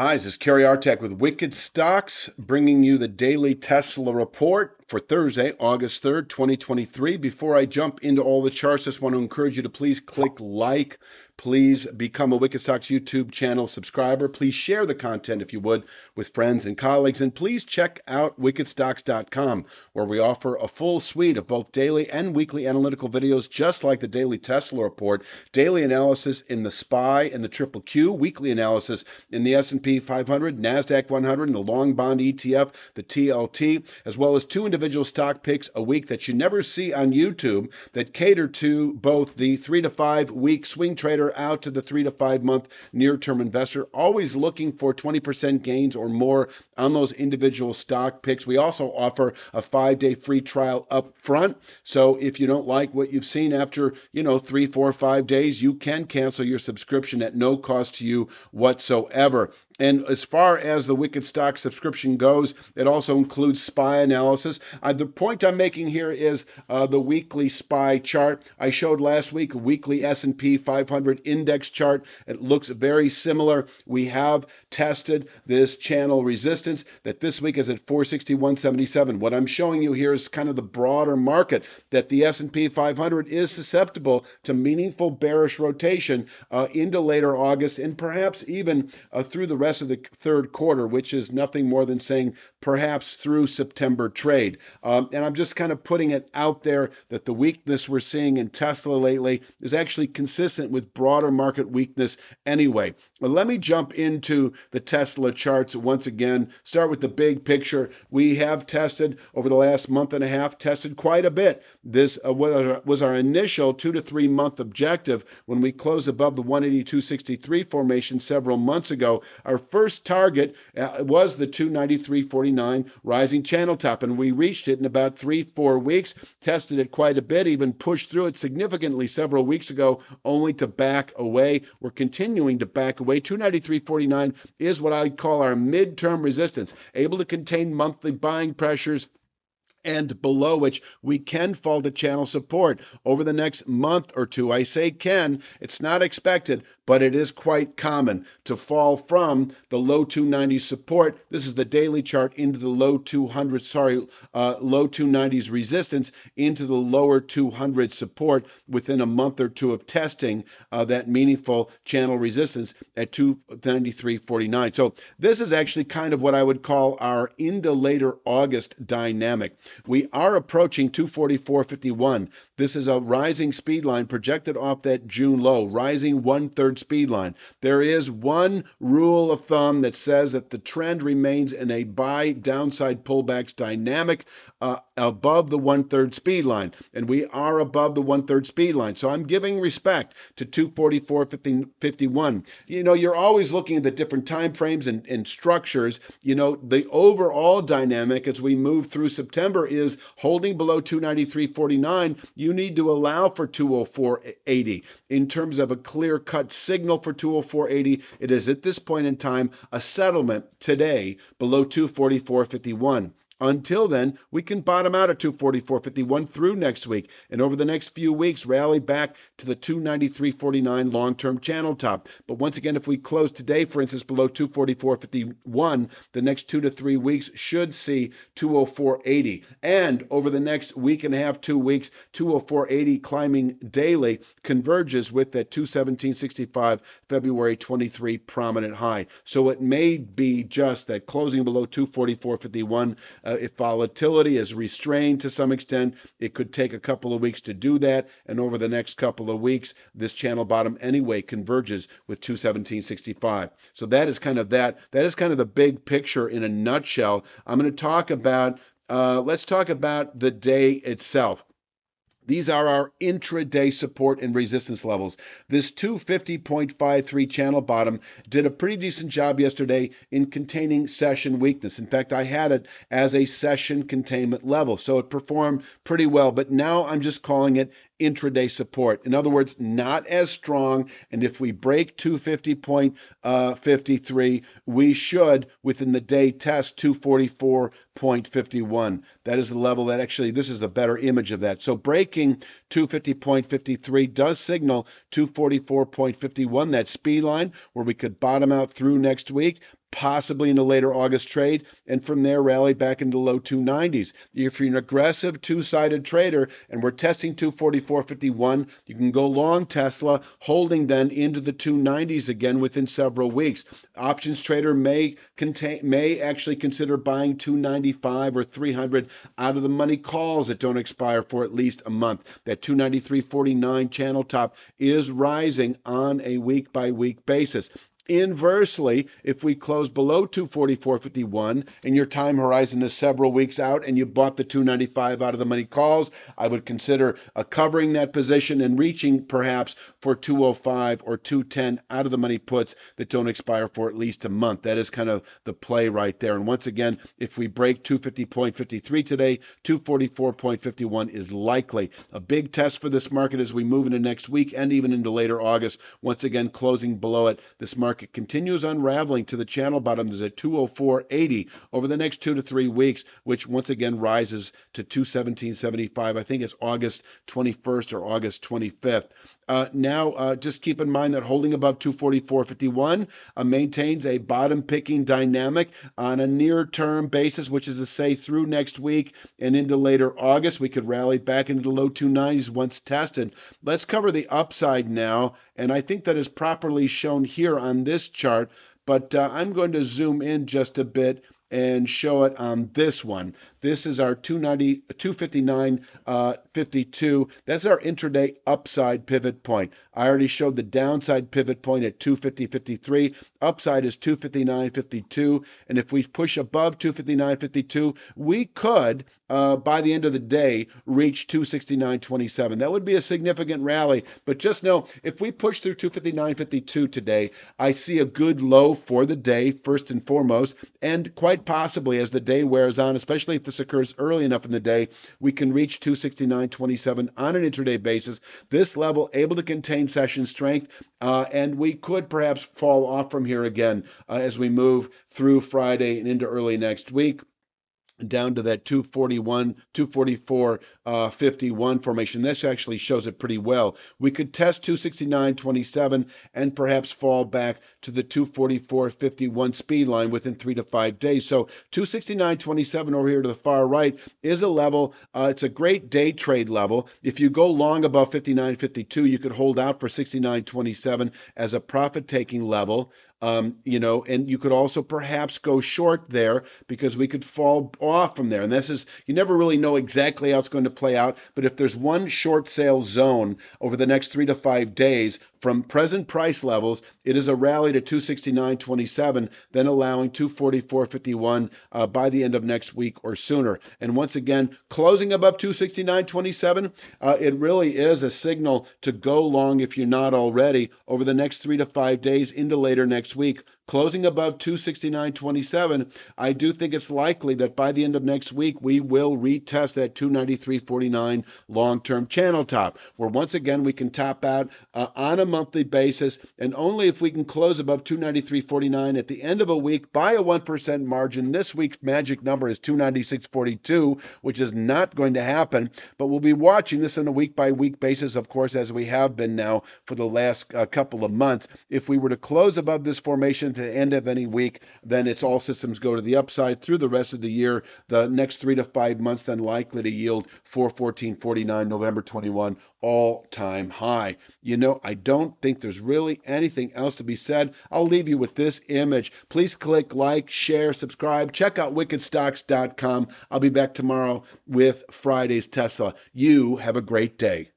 Hi, this is Kerry Artek with Wicked Stocks, bringing you the daily Tesla report for Thursday, August 3rd, 2023. Before I jump into all the charts, just want to encourage you to please click like. Please become a Wicked Stocks YouTube channel subscriber. Please share the content, if you would, with friends and colleagues. And please check out wickedstocks.com, where we offer a full suite of both daily and weekly analytical videos, just like the daily Tesla report, daily analysis in the SPY and the Triple Q, weekly analysis in the S&P 500, NASDAQ 100, and the long bond ETF, the TLT, as well as two individual stock picks a week that you never see on YouTube that cater to both the 3 to 5 week swing trader out to the 3 to 5 month near-term investor, always looking for 20% gains or more on those individual stock picks. We also offer a 5-day free trial up front. So if you don't like what you've seen after, 3, 4, 5 days, you can cancel your subscription at no cost to you whatsoever. And as far as the Wicked Stock subscription goes, it also includes SPY analysis. The point I'm making here is the weekly SPY chart. I showed last week a weekly S&P 500 index chart. It looks very similar. We have tested this channel resistance that this week is at 461.77. What I'm showing you here is kind of the broader market, that the S&P 500 is susceptible to meaningful bearish rotation into later August and perhaps even through the rest of the third quarter, which is nothing more than saying perhaps through September trade. And I'm just kind of putting it out there that the weakness we're seeing in Tesla lately is actually consistent with broader market weakness anyway. But let me jump into the Tesla charts once again. Start with the big picture. We have tested over the last month and a half, tested quite a bit. This was our initial 2 to 3 month objective when we closed above the 182.63 formation several months ago. Our first target was the 293.49 rising channel top, and we reached it in about 3-4 weeks, tested it quite a bit, even pushed through it significantly several weeks ago, only to back away. We're continuing to back away. 293.49 is what I call our midterm resistance, able to contain monthly buying pressures and below which we can fall to channel support over the next month or two. I say can, it's not expected, but it is quite common to fall from the low 290s support. This is the daily chart into the low 290s resistance into the lower 200 support within a month or two of testing that meaningful channel resistance at 293.49. So this is actually kind of what I would call our into later August dynamic. We are approaching 244.51. This is a rising speed line projected off that June low, rising 1/3 speed line. There is one rule of thumb that says that the trend remains in a buy downside pullbacks dynamic above the 1/3 speed line, and we are above the 1/3 speed line. So I'm giving respect to 244.51. You're always looking at the different time frames and structures. The overall dynamic as we move through September is holding below 293.49. You need to allow for 204.80 in terms of a clear-cut signal for 204.80. It is at this point in time a settlement today below 244.51. Until then, we can bottom out at 244.51 through next week, and over the next few weeks rally back to the 293.49 long-term channel top. But once again, if we close today, for instance, below 244.51, the next 2 to 3 weeks should see 204.80. And over the next week and a half, 2 weeks, 204.80 climbing daily converges with that 217.65 February 23 prominent high. So it may be just that closing below 244.51. If volatility is restrained to some extent, it could take a couple of weeks to do that. And over the next couple of weeks, this channel bottom anyway converges with 217.65. So that is kind of that. That is kind of the big picture in a nutshell. I'm going to talk about, let's talk about the day itself. These are our intraday support and resistance levels. This 250.53 channel bottom did a pretty decent job yesterday in containing session weakness. In fact, I had it as a session containment level, so it performed pretty well. But now I'm just calling it intraday support. In other words, not as strong. And if we break 250.53, we should, within the day, test 244.51. That is the level that actually, this is the better image of that. So breaking 250.53 does signal 244.51, that speed line where we could bottom out through next week. possibly in a later August trade, and from there rally back into low 290s. If you're an aggressive two-sided trader and we're testing 244.51, you can go long Tesla, holding then into the 290s again within several weeks. Options trader may actually consider buying 295 or 300 out of the money calls that don't expire for at least a month. That 293.49 channel top is rising on a week-by-week basis. Inversely, if we close below 244.51 and your time horizon is several weeks out and you bought the 295 out of the money calls, I would consider covering that position and reaching perhaps for 205 or 210 out of the money puts that don't expire for at least a month. That is kind of the play right there. And once again, if we break 250.53 today, 244.51 is likely. A big test for this market as we move into next week and even into later August. Once again, closing below it, this market continues unraveling to the channel bottoms at 204.80 over the next 2 to 3 weeks, which once again rises to 217.75. I think it's August 21st or August 25th. Now, just keep in mind that holding above 244.51 maintains a bottom picking dynamic on a near-term basis, which is to say through next week and into later August. We could rally back into the low 290s once tested. Let's cover the upside now, and I think that is properly shown here on this chart, but I'm going to zoom in just a bit and show it on this one. This is our 259.52. That's our intraday upside pivot point. I already showed the downside pivot point at 250.53. Upside is 259.52. And if we push above 259.52, we could, by the end of the day, reach 269.27. That would be a significant rally. But just know, if we push through 259.52 today, I see a good low for the day, first and foremost, and quite possibly as the day wears on, especially if this occurs early enough in the day, we can reach 269.27 on an intraday basis. This level able to contain session strength, and we could perhaps fall off from here again as we move through Friday and into early next week, down to that 244.51 formation. This actually shows it pretty well. We could test 269.27 and perhaps fall back to the 244.51 speed line within 3 to 5 days. So 269.27 over here to the far right is a level. It's a great day trade level. If you go long above 59.52, you could hold out for 69.27 as a profit-taking level. And you could also perhaps go short there because we could fall off from there. And this is, you never really know exactly how it's going to play out. But if there's one short sale zone over the next 3 to 5 days from present price levels, it is a rally to 269.27, then allowing 244.51 by the end of next week or sooner. And once again, closing above 269.27, it really is a signal to go long if you're not already over the next 3 to 5 days into later next week. Closing above 269.27, I do think it's likely that by the end of next week, we will retest that 293.49 long-term channel top, where once again we can top out on a monthly basis, and only if we can close above 293.49 at the end of a week by a 1% margin. This week's magic number is 296.42, which is not going to happen, but we'll be watching this on a week-by-week basis, of course, as we have been now for the last couple of months. If we were to close above this formation to the end of any week, then it's all systems go to the upside through the rest of the year. The next 3 to 5 months then likely to yield 414.49 November 21 all-time high. I don't think there's really anything else to be said. I'll leave you with this image. Please click like, share, subscribe. Check out wickedstocks.com. I'll be back tomorrow with Friday's Tesla. You have a great day.